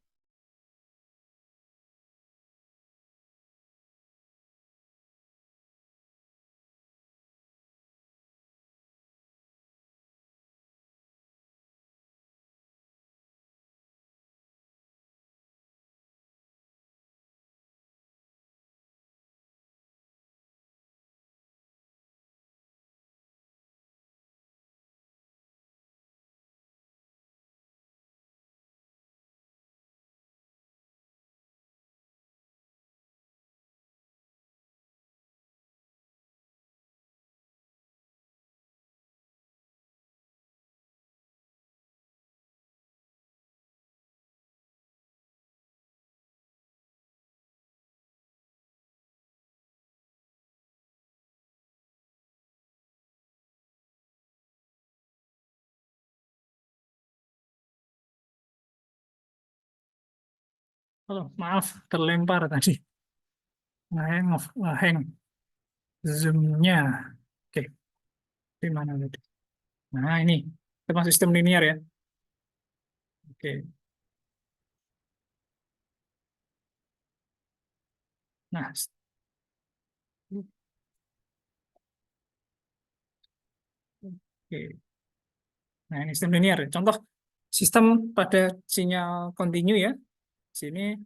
Speaker 1: Oh, maaf, terlempar tadi. Ngehang zoom-nya. Oke, di mana tadi? Nah, ini tentang sistem linear ya. Oke. Nah, oke. Nah, ini sistem linear. Contoh sistem pada sinyal kontinu ya. Sini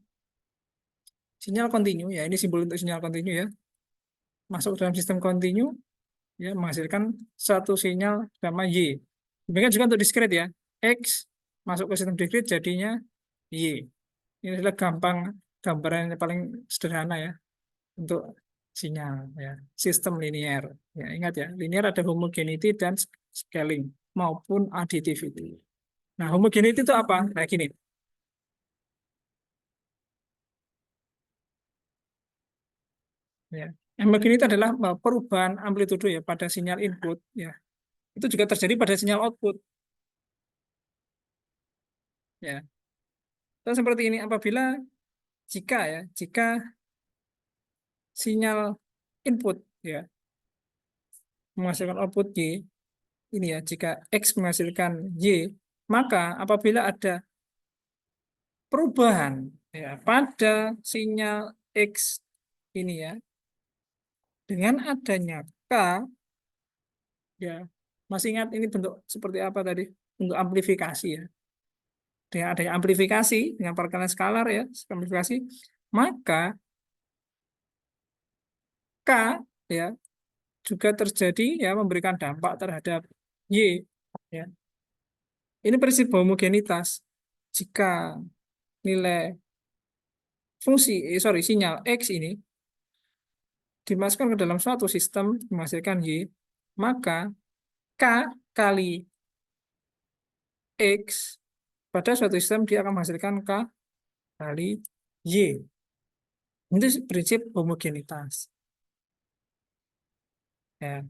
Speaker 1: sinyal kontinu ya. Ini simbol untuk sinyal kontinu ya. Masuk dalam sistem kontinu ya menghasilkan satu sinyal sama Y. Demikian juga untuk diskrit ya. X masuk ke sistem diskrit jadinya Y. Ini adalah gampang gambaran yang paling sederhana ya untuk sinyal ya. Sistem linear. Ya, ingat ya, linear ada homogeneity dan scaling maupun additivity. Nah, homogeneity itu apa? Nah, gini. Ya. Homogeneity adalah perubahan amplitudo ya pada sinyal input ya. Itu juga terjadi pada sinyal output ya. Dan seperti ini apabila jika sinyal input ya menghasilkan output Y, ini ya, jika X menghasilkan Y, maka apabila ada perubahan ya pada sinyal X ini ya, dengan adanya K ya, masih ingat ini bentuk seperti apa tadi? Untuk amplifikasi ya. Dengan adanya amplifikasi dengan perkalian skalar ya, amplifikasi, maka K ya juga terjadi ya memberikan dampak terhadap Y ya. Ini prinsip homogenitas. Jika nilai sinyal X ini dimasukkan ke dalam suatu sistem menghasilkan Y, maka K kali X pada suatu sistem dia akan menghasilkan K kali Y. Itu prinsip homogenitas. Ya.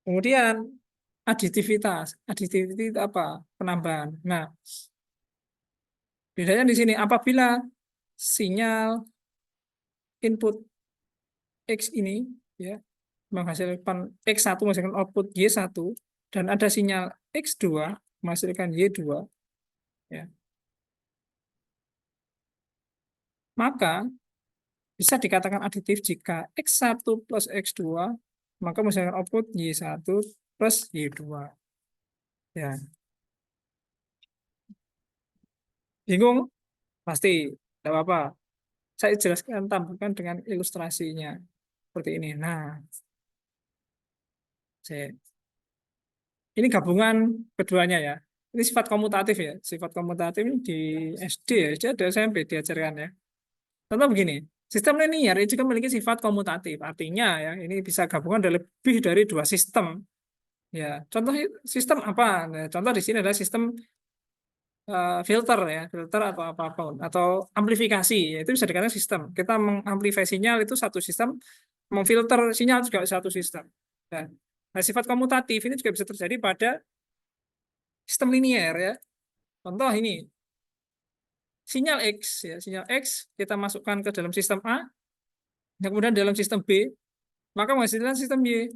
Speaker 1: Kemudian aditivitas. Aditivitas itu apa? Penambahan. Nah, bedanya di sini apabila sinyal input X ini ya menghasilkan X1 menghasilkan output Y1 dan ada sinyal X2 menghasilkan Y2 ya. Maka bisa dikatakan aditif jika X1 plus X2 maka menghasilkan output Y1 plus Y2 ya. Bingung? Pasti tidak apa-apa. Saya jelaskan tambahkan dengan ilustrasinya seperti ini. Nah, ini gabungan keduanya ya. Ini sifat komutatif ya. Sifat komutatif ini di SD ya, SD ada SMP diajarkan ya. Contoh begini, sistem linear itu juga memiliki sifat komutatif. Artinya ya, ini bisa gabungan dari lebih dari dua sistem. Ya, contoh sistem apa? Nah, contoh di sini adalah sistem filter ya, filter atau apapun atau amplifikasi. Ya, itu bisa dikatakan sistem. Kita mengamplifikasi sinyal itu satu sistem, memfilter sinyal juga satu sistem. Nah, sifat komutatif ini juga bisa terjadi pada sistem linear ya. Contoh ini, sinyal X ya, sinyal X kita masukkan ke dalam sistem A, dan kemudian dalam sistem B, maka menghasilkan sistem Y.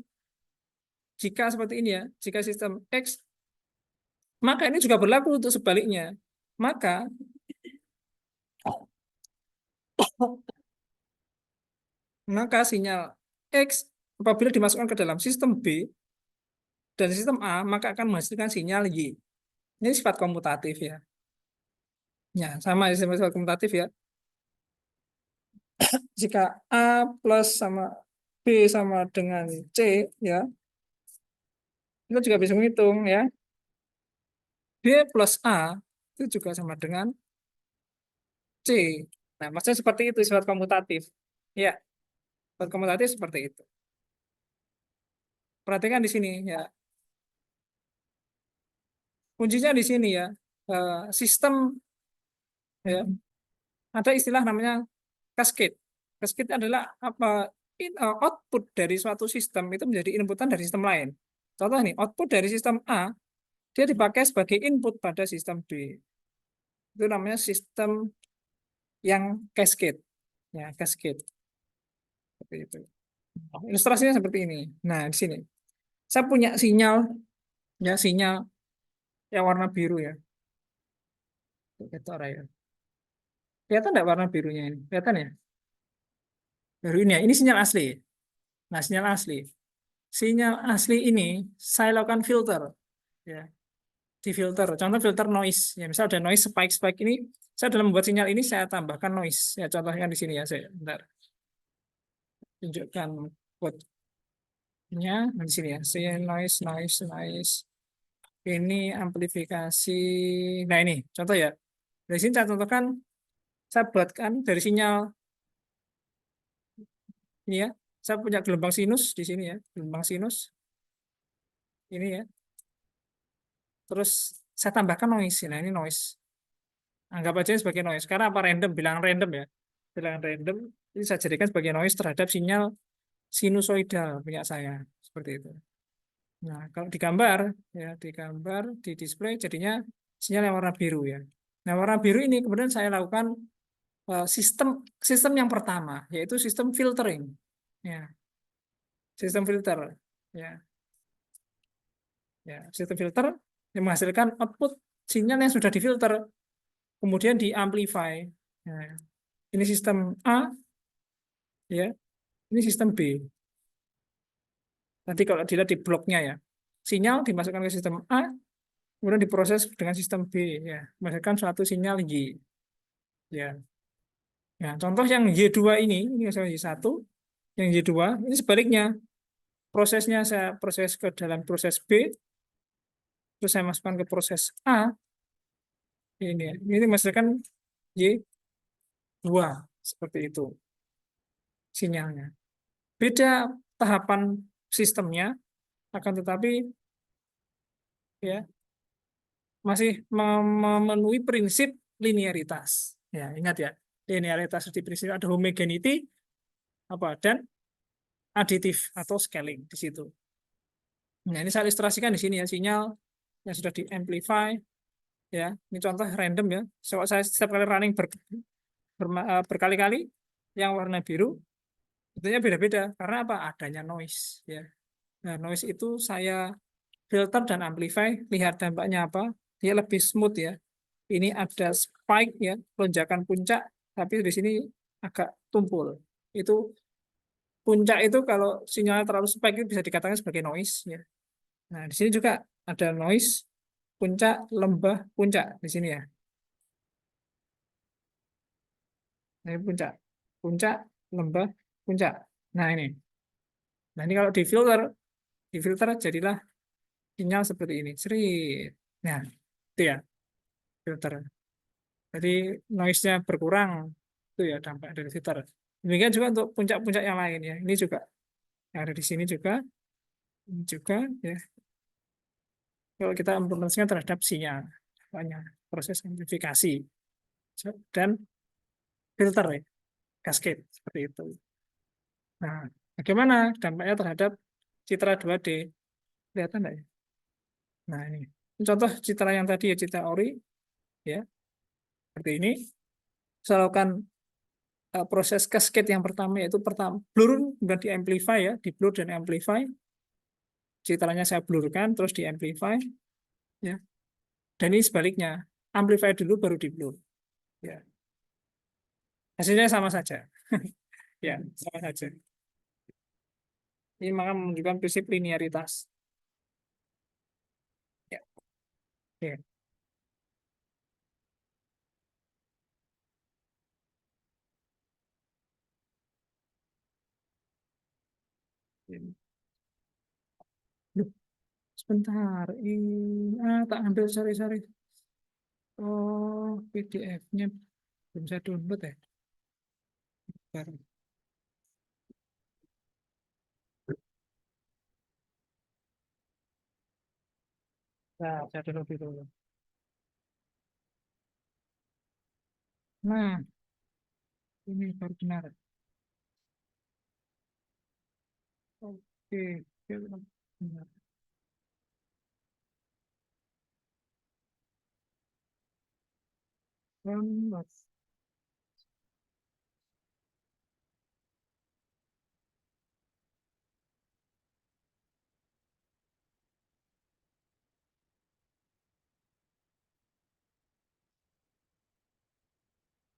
Speaker 1: Jika seperti ini ya, jika sistem X, maka ini juga berlaku untuk sebaliknya. Maka sinyal X apabila dimasukkan ke dalam sistem B dan sistem A, maka akan menghasilkan sinyal Y. Ini sifat komutatif ya. Ya, sama sifat komutatif ya. Jika A plus sama B sama dengan C ya, kita juga bisa menghitung ya. B plus A itu juga sama dengan C. Nah, maksudnya seperti itu sifat komutatif. Ya, sifat komutatif seperti itu. Perhatikan di sini ya. Kuncinya di sini ya. Sistem ya. Ada istilah namanya cascade. Cascade adalah apa? Output dari suatu sistem itu menjadi inputan dari sistem lain. Contoh nih, output dari sistem A dia dipakai sebagai input pada sistem B. Itu namanya sistem yang cascade. Ya, cascade. Seperti itu. Ilustrasinya seperti ini. Nah, di sini. Saya punya sinyal, ya sinyal yang warna biru ya. Vektor ya. Kelihatan nggak warna birunya ini? Kelihatan ya? Biru ini ya. Ini sinyal asli. Nah, sinyal asli. Sinyal asli ini saya lakukan filter. Ya, di filter. Contoh filter noise. Ya, misal ada noise spike-spike ini, saya dalam membuat sinyal ini saya tambahkan noise. Ya, contohnya di sini ya. Saya bentar tunjukkan code-nya di sini ya. Sinyal noise, noise, noise. Ini amplifikasi. Nah, ini contoh ya. Dari sini saya contohkan, saya buatkan dari sinyal ini ya. Saya punya gelombang sinus di sini ya. Gelombang sinus ini ya. Terus saya tambahkan noise. Nah, ini noise. Anggap aja sebagai noise. Karena apa random, bilangan random ya. Bilangan random, ini saya jadikan sebagai noise terhadap sinyal sinusoidal punya saya. Seperti itu. Nah, kalau digambar, ya digambar, di display jadinya sinyal yang warna biru ya. Nah, warna biru ini kemudian saya lakukan sistem sistem yang pertama, yaitu sistem filtering. Ya, sistem filter. Ya, ya, sistem filter yang menghasilkan output sinyal yang sudah difilter, kemudian diamplify. Nah, ini sistem A, ya, ini sistem B. Nanti kalau dilihat di bloknya ya, sinyal dimasukkan ke sistem A, kemudian diproses dengan sistem B, ya, menghasilkan suatu sinyal Y. Ya, ya, contoh yang Y2 ini misalnya Y1, yang Y2, ini sebaliknya. Prosesnya saya proses ke dalam proses B, terus saya masukkan ke proses A, ini menghasilkan Y2, seperti itu sinyalnya. Beda tahapan sistemnya, akan tetapi ya masih memenuhi prinsip linearitas. Ya, ingat ya, linearitas di prinsip ada homogeneity apa dan aditif atau scaling di situ. Nah, ini saya ilustrasikan di sini ya, sinyal yang sudah di amplify ya. Ini contoh random ya. Saya setiap kali running berkali-kali yang warna biru tentunya beda-beda karena apa? Adanya noise ya. Nah, noise itu saya filter dan amplify, lihat dampaknya apa? Dia lebih smooth ya. Ini ada spike ya, lonjakan puncak, tapi di sini agak tumpul. Itu puncak itu kalau sinyalnya terlalu spike itu bisa dikatakan sebagai noise ya. Nah, di sini juga ada noise puncak, lembah, puncak di sini ya. Nah, ini puncak, puncak, lembah, puncak. Nah, ini. Nah, ini kalau di filter jadilah sinyal seperti ini. Seri. Nah, itu ya filter. Jadi noise-nya berkurang itu ya dampak dari filter. Demikian juga untuk puncak-puncak yang lain ya. Ini juga yang ada di sini juga, ini juga ya. Kalau kita implementasikan terhadap sinyal, banyak proses amplifikasi dan filter ya, cascade seperti itu. Nah, bagaimana dampaknya terhadap citra 2D? Kelihatan nggak ya? Nah, ini contoh citra yang tadi ya, citra ori ya, seperti ini. Saya lakukan proses cascade yang pertama yaitu pertama blur kemudian di amplify ya, di blur dan amplify. Citranya saya blurkan terus di amplify ya. Dan ini sebaliknya, amplify dulu baru di blur ya. Hasilnya sama saja. Ya, sama saja. Ini maka menunjukkan prinsip linearitas. Ya, ya. Loh, sebentar. Tak ambil, sorry. Oh, PDF-nya belum saya download ya. Bentar. Nah, saya download itu. Nah, ini baru benar. Oke, benar.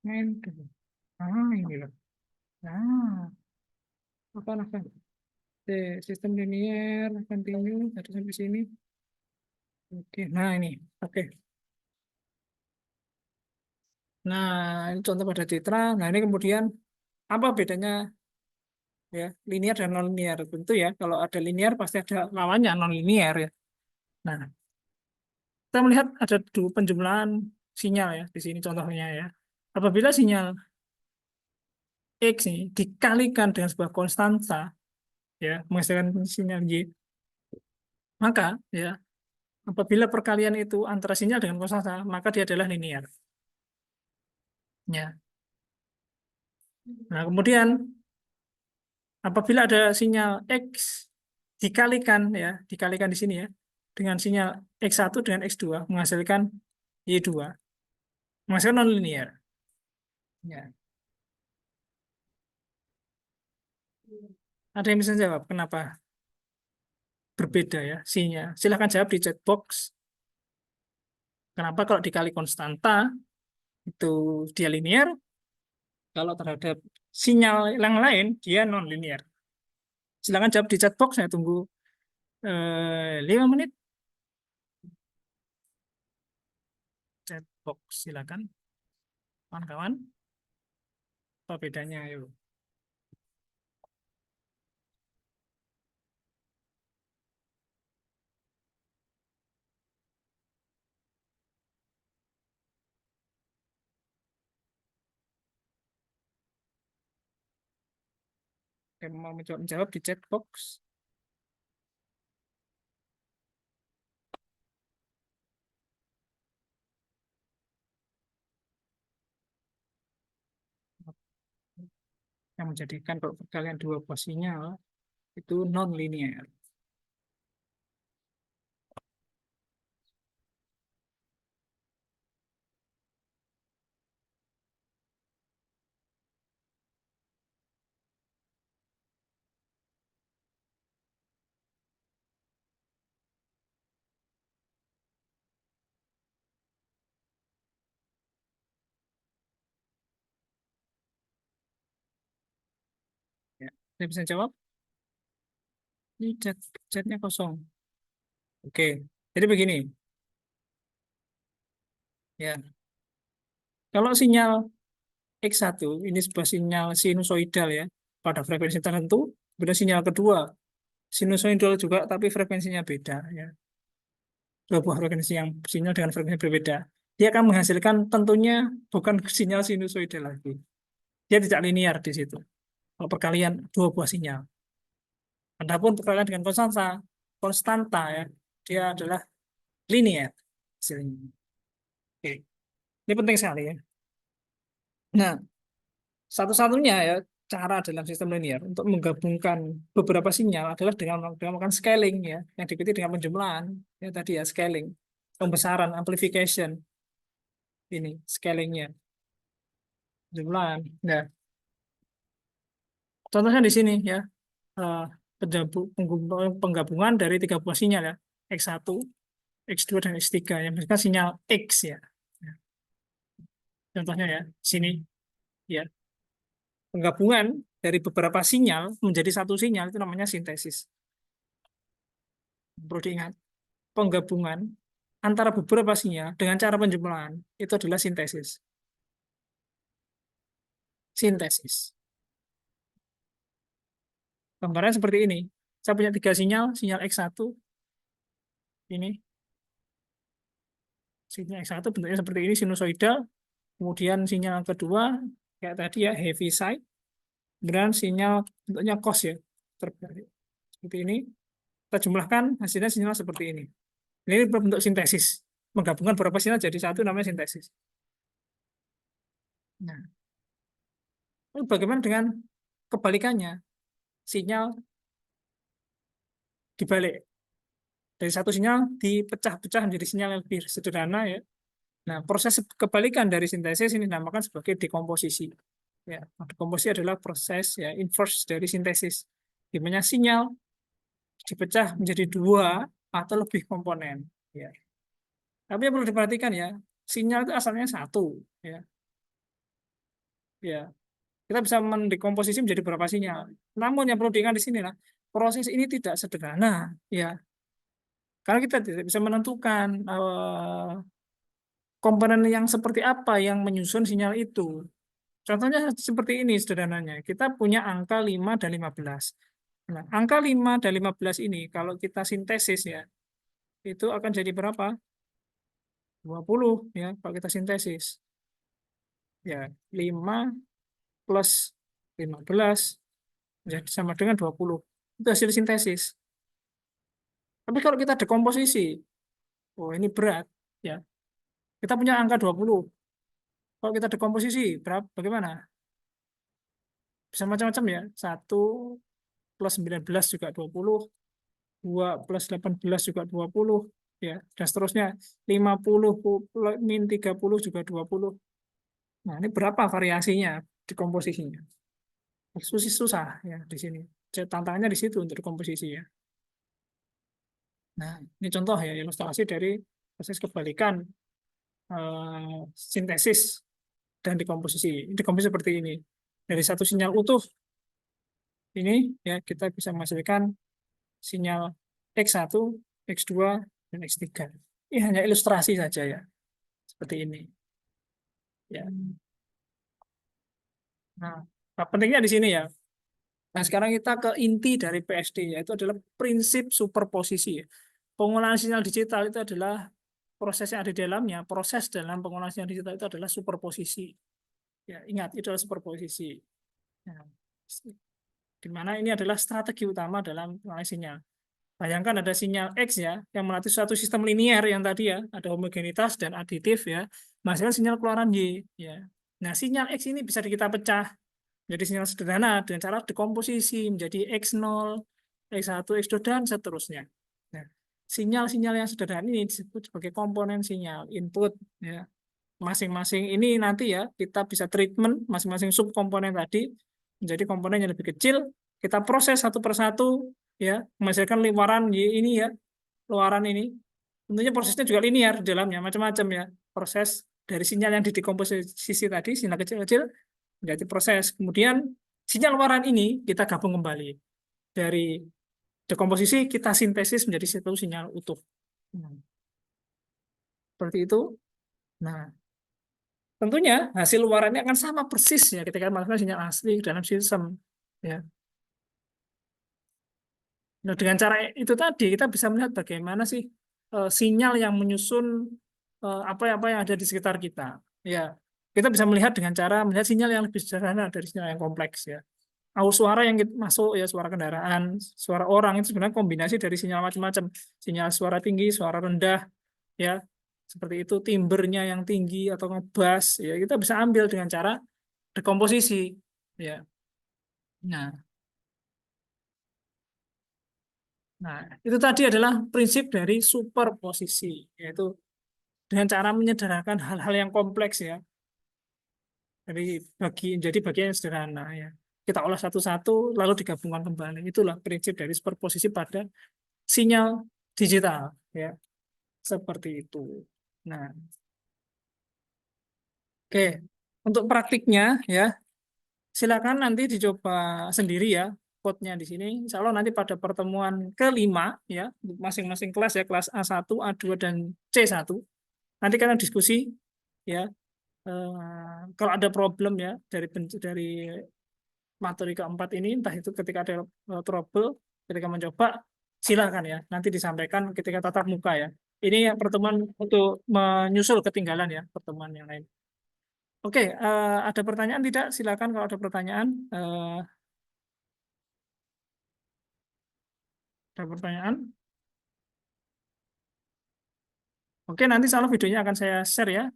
Speaker 1: Ini loh. Nah, apa? Oke, sistem linier, continue, dari sampai sini. Oke, nah ini. Oke. Nah, ini contoh pada citra. Nah, ini kemudian apa bedanya ya linear dan non linear? Tentu ya, kalau ada linear pasti ada lawannya non linear ya. Nah, kita melihat ada dua penjumlahan sinyal ya di sini contohnya ya. Apabila sinyal X ini dikalikan dengan sebuah konstanta ya, menghasilkan sinyal Y, maka ya apabila perkalian itu antara sinyal dengan konstanta, maka dia adalah linear. Ya. Nah, kemudian apabila ada sinyal X dikalikan di sini ya, dengan sinyal X1 dengan X2 menghasilkan Y2, menghasilkan nonlinear. Ya. Ada yang bisa jawab kenapa berbeda ya sinyal? Silahkan jawab di chat box. Kenapa kalau dikali konstanta itu dia linear, kalau terhadap sinyal yang lain dia non-linear. Silahkan jawab di chat box, saya tunggu 5 menit. Chat box, silakan. Kawan-kawan, apa bedanya? Ayo. Yang mau menjawab di chat box. Yang menjadikan kalau perkalian dua buah sinyal itu non-linear. Ya. Saya bisa jawab? Ini chatnya kosong. Oke, jadi begini. Ya, kalau sinyal X1 ini sebuah sinyal sinusoidal ya pada frekuensi tertentu, bila sinyal kedua sinusoidal juga tapi frekuensinya beda ya. Dua buah frekuensi yang sinyal dengan frekuensi berbeda. Dia akan menghasilkan tentunya bukan sinyal sinusoidal lagi. Dia tidak linear di situ. Kalau perkalian dua buah sinyal. Adapun perkalian dengan konstanta ya, dia adalah linear hasilnya. Oke. Ini penting sekali ya. Nah, satu-satunya ya cara dalam sistem linear untuk menggabungkan beberapa sinyal adalah dengan melakukan scaling ya, yang diikuti dengan penjumlahan ya tadi ya scaling, pembesaran, amplification ini scalingnya, penjumlahan. Nah, contohnya di sini ya eh, penggabungan dari tiga buah sinyal ya X1, X2 dan X3 yang menghasilkan sinyal X ya. Ya, contohnya ya sini ya penggabungan dari beberapa sinyal menjadi satu sinyal itu namanya sintesis. Perlu diingat, penggabungan antara beberapa sinyal dengan cara penjumlahan itu adalah sintesis. Sintesis. Gambarnya seperti ini. Saya punya tiga sinyal, sinyal X1 ini, sinyal X1 bentuknya seperti ini, sinusoidal. Kemudian sinyal kedua kayak tadi ya heavy side. Kemudian sinyal bentuknya cos ya, terbalik seperti ini. Kita jumlahkan hasilnya sinyal seperti ini. Ini berbentuk sintesis. Menggabungkan beberapa sinyal jadi satu namanya sintesis. Nah, bagaimana dengan kebalikannya? Sinyal dibalik. Dari satu sinyal dipecah-pecah menjadi sinyal yang lebih sederhana ya. Nah, proses kebalikan dari sintesis ini dinamakan sebagai dekomposisi. Ya, dekomposisi adalah proses ya inverse dari sintesis, di mana sinyal dipecah menjadi dua atau lebih komponen. Ya. Tapi yang perlu diperhatikan ya, sinyal itu asalnya satu. Ya, ya. Kita bisa mendekomposisi menjadi beberapa sinyal. Namun yang perlu diingat di sini lah, proses ini tidak sederhana. Ya, karena kita tidak bisa menentukan komponen yang seperti apa yang menyusun sinyal itu. Contohnya seperti ini sederhananya. Kita punya angka 5 dan 15. Nah, angka 5 dan 15 ini kalau kita sintesis ya, itu akan jadi berapa? 20 ya, kalau kita sintesis. Ya, 5 plus 15 jadi sama dengan 20. Itu hasil sintesis. Tapi kalau kita dekomposisi, oh ini berat ya. Kita punya angka 20. Kalau kita dekomposisi, berapa bagaimana? Bisa macam-macam ya. 1 plus 19 juga 20, 2 plus 18 juga 20, ya, dan seterusnya. 50 min 30 juga 20. Nah, ini berapa variasinya di komposisinya? Susah, susah ya di sini. Tantangannya di situ untuk komposisi ya. Nah, ini contoh ya ilustrasi dari proses kebalikan sintesis dan dekomposisi. Dekomposisi seperti ini. Dari satu sinyal utuh ini ya kita bisa menghasilkan sinyal X1, X2, dan X3. Ini hanya ilustrasi saja ya, seperti ini. Ya. Nah, pentingnya di sini ya. Nah, sekarang kita ke inti dari PSD, yaitu adalah prinsip superposisi. Pengolahan sinyal digital itu adalah proses yang ada di dalamnya. Proses dalam pengolahan sinyal digital itu adalah superposisi. Ya, ingat, itu adalah superposisi. Nah, di mana ini adalah strategi utama dalam pengolahan sinyal. Bayangkan ada sinyal X ya, yang melatih suatu sistem linier yang tadi ya, ada homogenitas dan aditif ya, menghasilkan sinyal keluaran Y. Ya. Nah, sinyal X ini bisa kita pecah jadi sinyal sederhana dengan cara dekomposisi menjadi X0, X1, X2, dan seterusnya. Nah, sinyal-sinyal yang sederhana ini disebut sebagai komponen sinyal input. Ya. Masing-masing ini nanti ya kita bisa treatment masing-masing subkomponen tadi menjadi komponen yang lebih kecil. Kita proses satu persatu ya menghasilkan luaran ini ya luaran ini. Tentunya prosesnya juga linear di dalamnya macam-macam ya proses dari sinyal yang didekomposisi tadi sinyal kecil-kecil menjadi proses. Kemudian sinyal luaran ini kita gabung kembali dari dekomposisi kita sintesis menjadi satu sinyal utuh. Seperti itu. Nah, tentunya hasil luarannya akan sama persis ya ketika masukkan sinyal asli dalam sistem. Ya. Nah, dengan cara itu tadi kita bisa melihat bagaimana sih sinyal yang menyusun apa-apa yang ada di sekitar kita. Ya, kita bisa melihat dengan cara melihat sinyal yang lebih sederhana dari sinyal yang kompleks ya. Suara yang masuk ya suara kendaraan, suara orang itu sebenarnya kombinasi dari sinyal macam-macam. Sinyal suara tinggi, suara rendah, ya seperti itu timbernya yang tinggi atau ngebass ya kita bisa ambil dengan cara dekomposisi ya. Nah, itu tadi adalah prinsip dari superposisi, yaitu dengan cara menyederhanakan hal-hal yang kompleks ya, jadi bagian yang sederhana ya. Kita olah satu-satu, lalu digabungkan kembali. Itulah prinsip dari superposisi pada sinyal digital ya, seperti itu. Nah, oke, untuk praktiknya ya, silakan nanti dicoba sendiri ya code-nya di sini. Insya Allah nanti pada pertemuan kelima ya, masing-masing kelas ya, kelas A1, A2, dan C1. Nanti kalian diskusi ya. Kalau ada problem ya dari materi keempat ini, entah itu ketika ada trouble, ketika mencoba, silakan ya. Nanti disampaikan ketika tatap muka ya. Ini yang pertemuan untuk menyusul ketinggalan ya pertemuan yang lain. Oke, ada pertanyaan tidak? Silakan kalau ada pertanyaan. Ada pertanyaan? Oke, nanti salah videonya akan saya share ya.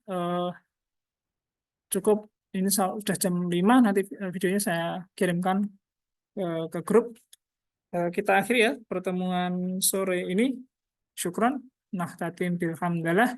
Speaker 1: Cukup ini sudah jam 5, nanti videonya saya kirimkan ke grup. Kita akhiri ya pertemuan sore ini. Syukron. Nah, tatim bilhamdalah.